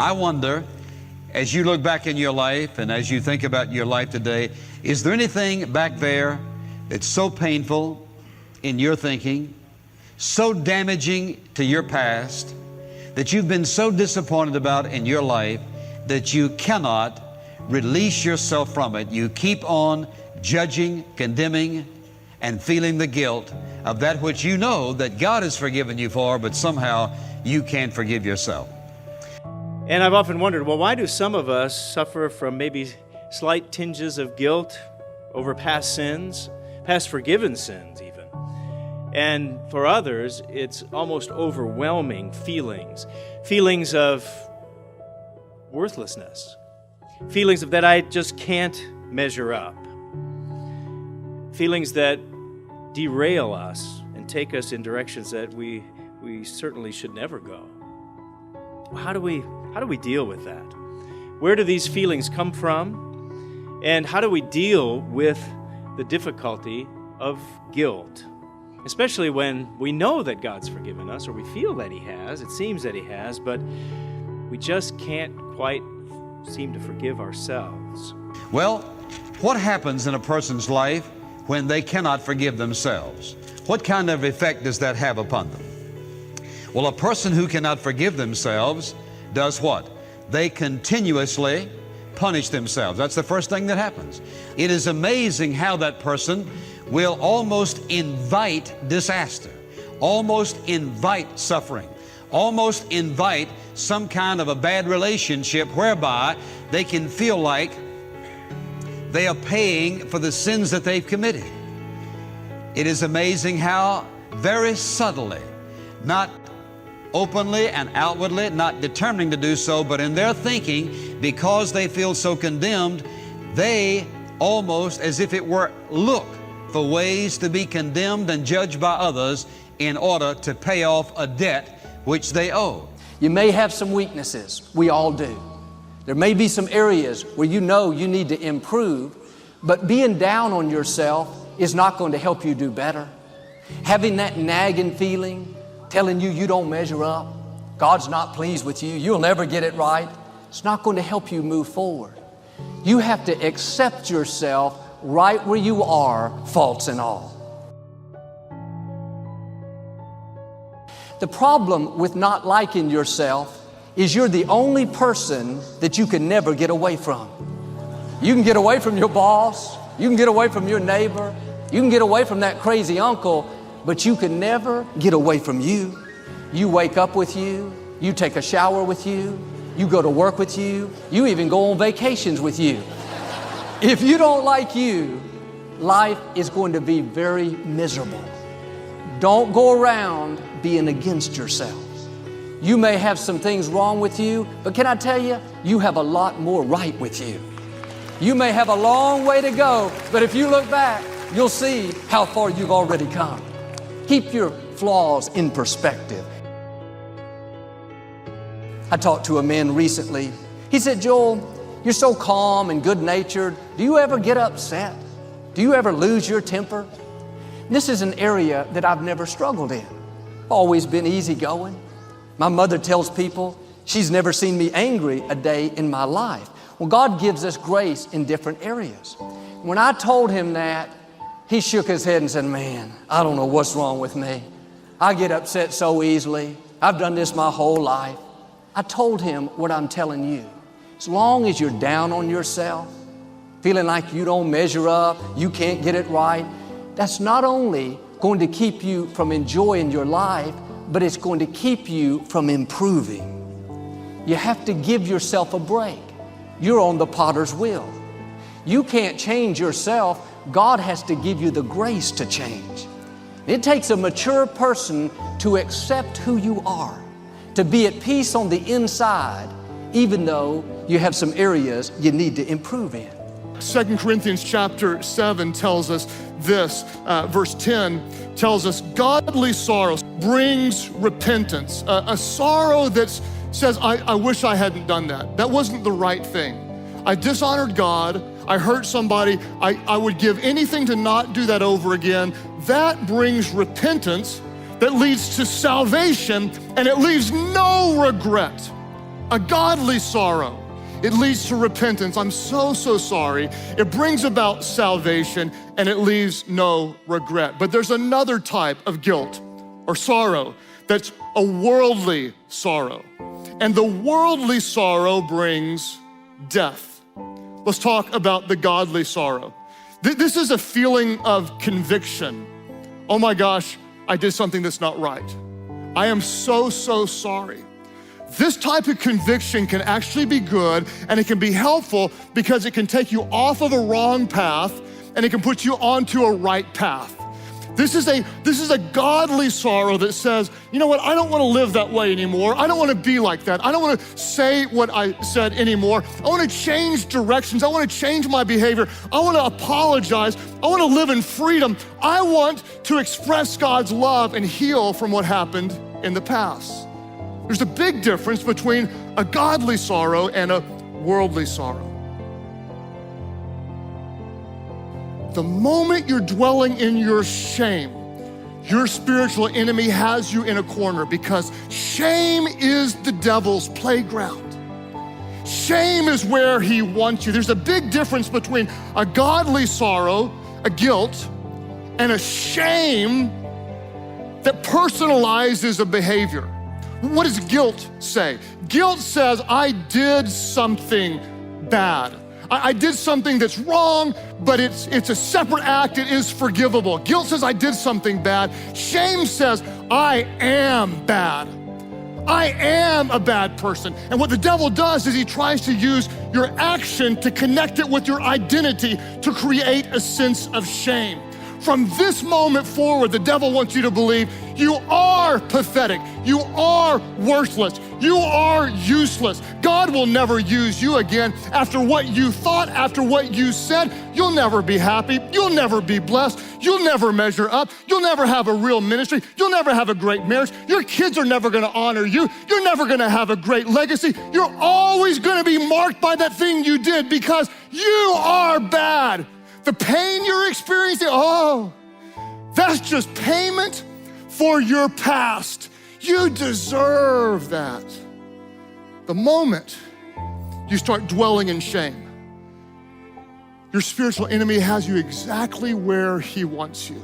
I wonder, as you look back in your life and as you think about your life today, is there anything back there that's so painful in your thinking, so damaging to your past, that you've been so disappointed about in your life that you cannot release yourself from it? You keep on judging, condemning, and feeling the guilt of that which you know that God has forgiven you for, but somehow you can't forgive yourself. And I've often wondered, well, why do some of us suffer from maybe slight tinges of guilt over past sins, past forgiven sins even? And for others, it's almost overwhelming feelings of worthlessness, feelings of that I just can't measure up, feelings that derail us and take us in directions that we certainly should never go. How do we deal with that? Where do these feelings come from? And how do we deal with the difficulty of guilt? Especially when we know that God's forgiven us, or we feel that He has, it seems that He has, but we just can't quite seem to forgive ourselves. Well, what happens in a person's life when they cannot forgive themselves? What kind of effect does that have upon them? Well, a person who cannot forgive themselves does what? They continuously punish themselves. That's the first thing that happens. It is amazing how that person will almost invite disaster, almost invite suffering, almost invite some kind of a bad relationship whereby they can feel like they are paying for the sins that they've committed. It is amazing how very subtly, not openly and outwardly, not determining to do so, but in their thinking, because they feel so condemned, they almost, as if it were, look for ways to be condemned and judged by others in order to pay off a debt which they owe. You may have some weaknesses. We all do. There may be some areas where you know you need to improve, but being down on yourself is not going to help you do better. Having that nagging feeling, telling you don't measure up, God's not pleased with you, you'll never get it right, it's not going to help you move forward. You have to accept yourself right where you are, faults and all. The problem with not liking yourself is you're the only person that you can never get away from. You can get away from your boss, you can get away from your neighbor, you can get away from that crazy uncle, but you can never get away from you. You wake up with you, you take a shower with you, you go to work with you, you even go on vacations with you. If you don't like you, life is going to be very miserable. Don't go around being against yourself. You may have some things wrong with you, but can I tell you, you have a lot more right with you. You may have a long way to go, but if you look back, you'll see how far you've already come. Keep your flaws in perspective. I talked to a man recently. He said, Joel, you're so calm and good-natured. Do you ever get upset? Do you ever lose your temper? This is an area that I've never struggled in. I've always been easygoing. My mother tells people she's never seen me angry a day in my life. Well, God gives us grace in different areas. When I told him that, he shook his head and said, man, I don't know what's wrong with me. I get upset so easily. I've done this my whole life. I told him what I'm telling you. As long as you're down on yourself, feeling like you don't measure up, you can't get it right, that's not only going to keep you from enjoying your life, but it's going to keep you from improving. You have to give yourself a break. You're on the potter's wheel. You can't change yourself. God has to give you the grace to change. It takes a mature person to accept who you are, to be at peace on the inside, even though you have some areas you need to improve in. 2 Corinthians chapter 7 tells us this, verse 10 tells us, godly sorrow brings repentance, a sorrow that says, I wish I hadn't done that. That wasn't the right thing. I dishonored God, I hurt somebody, I would give anything to not do that over again. That brings repentance that leads to salvation, and it leaves no regret. A godly sorrow, it leads to repentance. I'm so sorry. It brings about salvation and it leaves no regret. But there's another type of guilt or sorrow that's a worldly sorrow. And the worldly sorrow brings death. Let's talk about the godly sorrow. This is a feeling of conviction. Oh my gosh, I did something that's not right. I am so sorry. This type of conviction can actually be good and it can be helpful because it can take you off of a wrong path and it can put you onto a right path. This is a godly sorrow that says, you know what, I don't want to live that way anymore. I don't want to be like that. I don't want to say what I said anymore. I want to change directions. I want to change my behavior. I want to apologize. I want to live in freedom. I want to express God's love and heal from what happened in the past. There's a big difference between a godly sorrow and a worldly sorrow. The moment you're dwelling in your shame, your spiritual enemy has you in a corner because shame is the devil's playground. Shame is where he wants you. There's a big difference between a godly sorrow, a guilt, and a shame that personalizes a behavior. What does guilt say? Guilt says, I did something bad. I did something that's wrong, but it's a separate act. It is forgivable. Guilt says I did something bad. Shame says I am bad. I am a bad person. And what the devil does is he tries to use your action to connect it with your identity to create a sense of shame. From this moment forward, the devil wants you to believe you are pathetic, you are worthless, you are useless. God will never use you again. After what you thought, after what you said, you'll never be happy, you'll never be blessed, you'll never measure up, you'll never have a real ministry, you'll never have a great marriage, your kids are never gonna honor you, you're never gonna have a great legacy, you're always gonna be marked by that thing you did because you are bad. The pain you're experiencing, that's just payment for your past. You deserve that. The moment you start dwelling in shame, your spiritual enemy has you exactly where he wants you.